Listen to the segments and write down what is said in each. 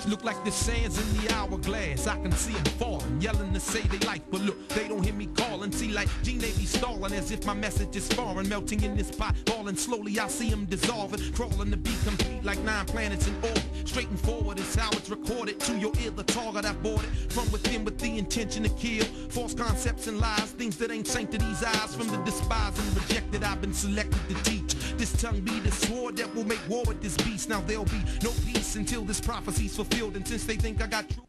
Look like the sands in the hourglass. I can see them falling, yelling to say they like, but look, they don't hear me calling. See, like G Navy stalling as if my message is foreign, melting in this pot, falling slowly. I see them dissolving, crawling to be complete like 9 planets in orbit. Straight and forward is how it's recorded. To your ear, the target I boarded from within with the intention to kill. False concepts and lies, things that ain't sank to these eyes. From the despised and rejected, I've been selected to teach. This tongue be the sword that will make war with this beast. Now there'll be no peace until this prophecy's fulfilled. And since they think I got true.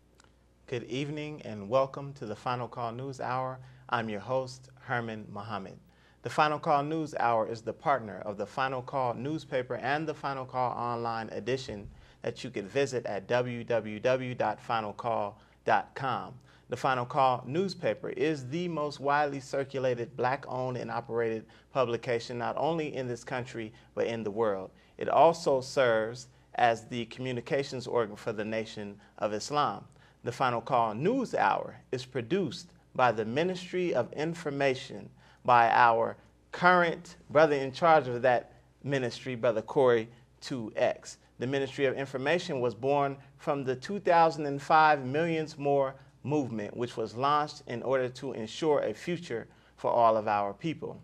Good evening and welcome to the Final Call News Hour. I'm your host, Herman Muhammad. The Final Call News Hour is the partner of the Final Call newspaper and the Final Call online edition that you can visit at www.finalcall.com. The Final Call newspaper is the most widely circulated Black-owned and operated publication not only in this country but in the world. It also serves as the communications organ for the Nation of Islam. The Final Call News Hour is produced by the Ministry of Information by our current brother in charge of that ministry, Brother Corey 2X. The Ministry of Information was born from the 2005 Millions More movement, which was launched in order to ensure a future for all of our people.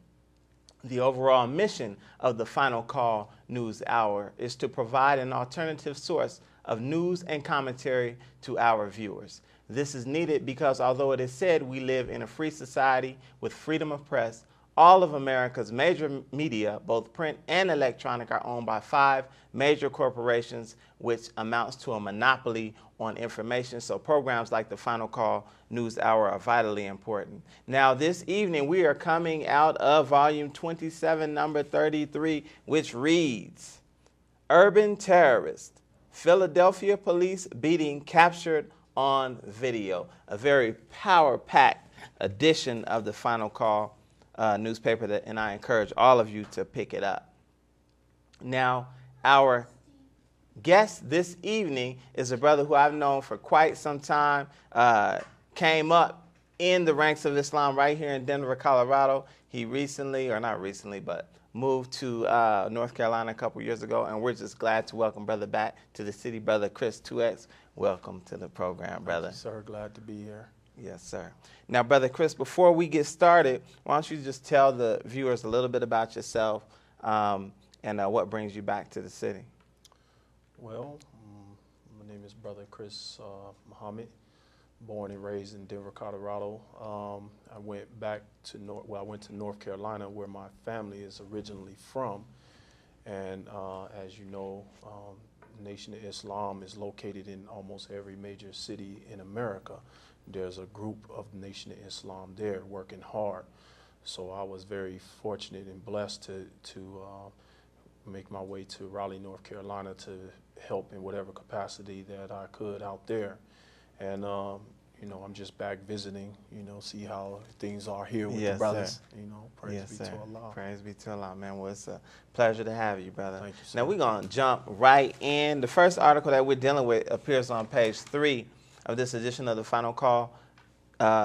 The overall mission of the Final Call News Hour is to provide an alternative source of news and commentary to our viewers. This is needed because although it is said we live in a free society with freedom of press, all of America's major media, both print and electronic, are owned by 5 major corporations, which amounts to a monopoly on information. So programs like the Final Call News Hour are vitally important. Now, this evening, we are coming out of volume 27, number 33, which reads, Urban Terrorist, Philadelphia Police Beating Captured on Video. A very power-packed edition of the Final Call newspaper, and I encourage all of you to pick it up. Now, our guest this evening is a brother who I've known for quite some time, came up in the ranks of Islam right here in Denver, Colorado. He recently, or not recently, but moved to North Carolina a couple years ago, and we're just glad to welcome brother back to the city. Brother Chris 2X, welcome to the program, brother. Thank you, sir. Glad to be here. Yes, sir. Now, Brother Chris, before we get started, why don't you just tell the viewers a little bit about yourself and what brings you back to the city? Well, my name is Brother Chris Muhammad, born and raised in Denver, Colorado. I went back to I went to North Carolina, where my family is originally from. And as you know, Nation of Islam is located in almost every major city in America. There's a group of Nation of Islam there working hard. So I was very fortunate and blessed to make my way to Raleigh, North Carolina to help in whatever capacity that I could out there. And, you know, I'm just back visiting, you know, see how things are here with the brothers. Sir. You know, praise be to Allah. Praise be to Allah, man. Well, it's a pleasure to have you, brother. Thank you, sir. Now, we're going to jump right in. The first article that we're dealing with appears on page 3 of this edition of the Final Call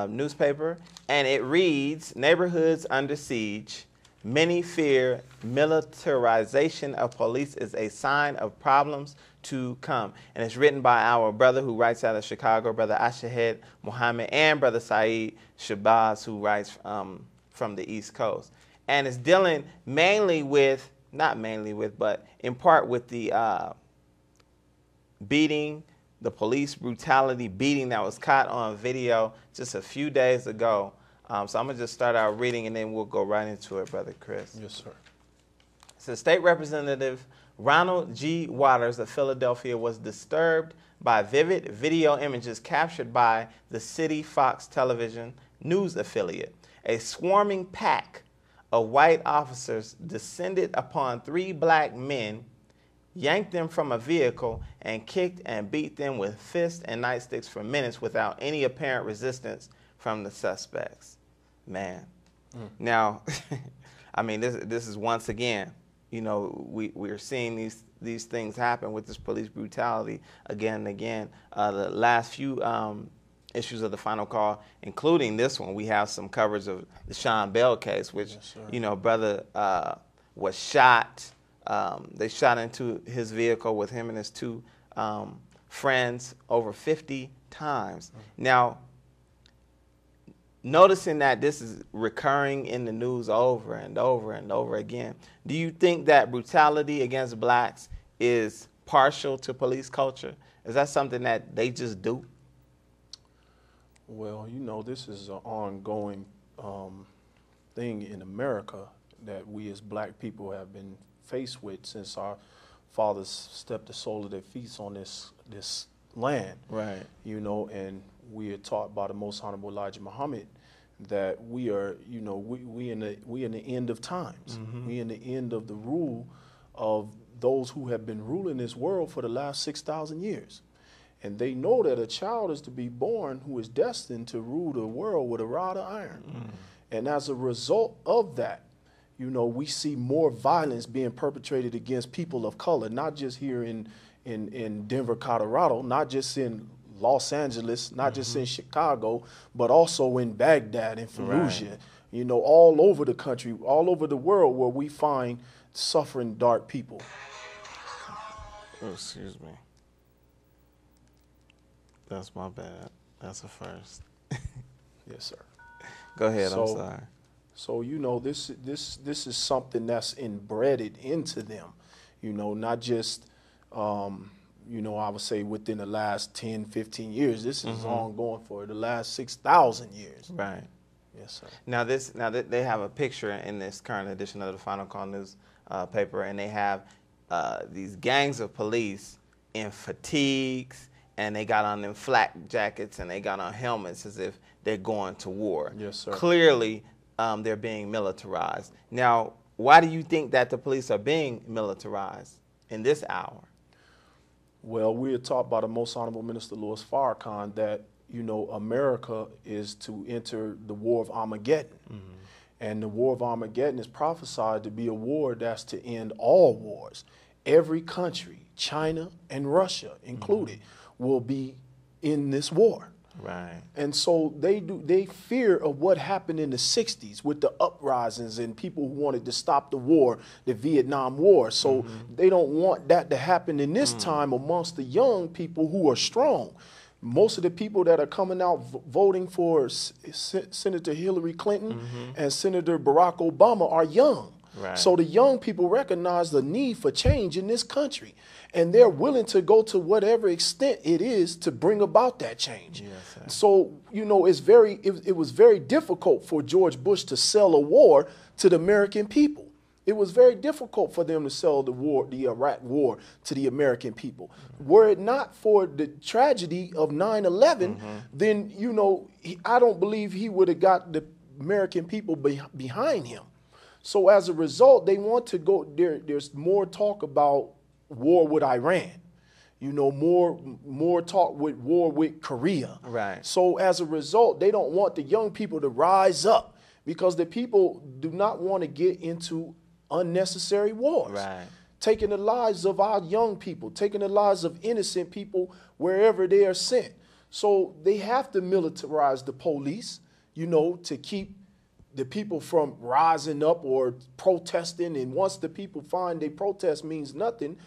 newspaper, and it reads, Neighborhoods under siege. Many fear militarization of police is a sign of problems to come. And it's written by our brother who writes out of Chicago, Brother Herman Muhammad, and Brother Saeed Shabazz, who writes from the East Coast. And it's dealing mainly with, not mainly with, but in part with the beating, the police brutality beating that was caught on video just a few days ago. So I'm going to just start out reading, and then we'll go right into it, Brother Chris. Yes, sir. So State Representative Ronald G. Waters of Philadelphia was disturbed by vivid video images captured by the City Fox television news affiliate. A swarming pack of white officers descended upon 3 black men, yanked them from a vehicle, and kicked and beat them with fists and nightsticks for minutes without any apparent resistance from the suspects. Man. Now, I mean, this is once again, you know, we're seeing these things happen with this police brutality again and again. The last few issues of the Final Call, including this one. We have some coverage of the Sean Bell case, which, you know, brother was shot. They shot into his vehicle with him and his two friends over 50 times. Now, noticing that this is recurring in the news over and over and over again, do you think that brutality against blacks is partial to police culture? Is that something that they just do? Well, you know, this is an ongoing thing in America that we as black people have been faced with since our fathers stepped the sole of their feet on this land. Right. You know, and we are taught by the Most Honorable Elijah Muhammad that we are, you know, we in the end of times. Mm-hmm. We in the end of the rule of those who have been ruling this world for the last 6,000 years. And they know that a child is to be born who is destined to rule the world with a rod of iron. Mm. And as a result of that, you know, we see more violence being perpetrated against people of color, not just here in Denver, Colorado, not just in Los Angeles, not just in Chicago, but also in Baghdad and Fallujah, you know, all over the country, all over the world where we find suffering dark people. Oh, excuse me. That's my bad. That's a first. Yes, sir. Go ahead, I'm sorry. So, you know, this is something that's embedded into them, you know, not just, you know, I would say within the last 10, 15 years. This is ongoing for the last 6,000 years. Right. Yes, sir. Now, they have a picture in this current edition of the Final Call News paper, and they have these gangs of police in fatigues, and they got on them flak jackets, and they got on helmets as if they're going to war. Yes, sir. Clearly, they're being militarized. Now, why do you think that the police are being militarized in this hour? Well, we are taught by the Most Honorable Minister Louis Farrakhan that, you know, America is to enter the war of Armageddon. Mm-hmm. And the war of Armageddon is prophesied to be a war that's to end all wars. Every country, China and Russia included, will be in this war. Right. And so they fear of what happened in the 60s with the uprisings and people who wanted to stop the war, the Vietnam War. So they don't want that to happen in this time amongst the young people who are strong. Most of the people that are coming out voting for Senator Hillary Clinton and Senator Barack Obama are young. Right. So the young people recognize the need for change in this country, and they're willing to go to whatever extent it is to bring about that change. Yes, so, you know, it was very difficult for George Bush to sell a war to the American people. It was very difficult for them to sell the Iraq war to the American people. Were it not for the tragedy of 9/11, then, you know, I don't believe he would have got the American people behind him. So as a result, they want to go there. There's more talk about war with Iran, you know, more talk with war with Korea. Right. So as a result, they don't want the young people to rise up because the people do not want to get into unnecessary wars. Right. Taking the lives of our young people, taking the lives of innocent people wherever they are sent. So they have to militarize the police, you know, to keep the people from rising up or protesting. And once the people find their protest means nothing,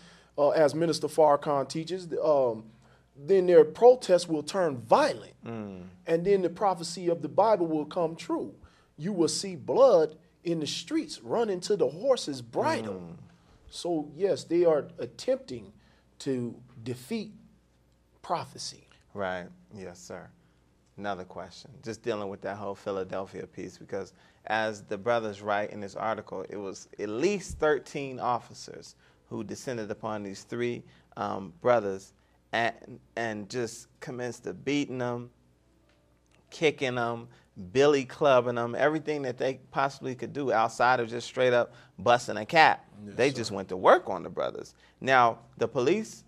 as Minister Farrakhan teaches, then their protest will turn violent. And then the prophecy of the Bible will come true. You will see blood in the streets running to the horse's bridle. So, yes, they are attempting to defeat prophecy. Right. Yes, sir. Another question, just dealing with that whole Philadelphia piece, because as the brothers write in this article, it was at least 13 officers who descended upon these three brothers and just commenced to beating them, kicking them, billy clubbing them, everything that they possibly could do outside of just straight up busting a cap. Yes, they just went to work on the brothers. Now, the police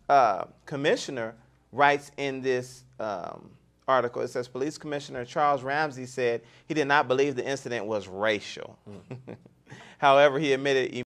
commissioner writes in this article, it says, Police Commissioner Charles Ramsey said he did not believe the incident was racial. However, he admitted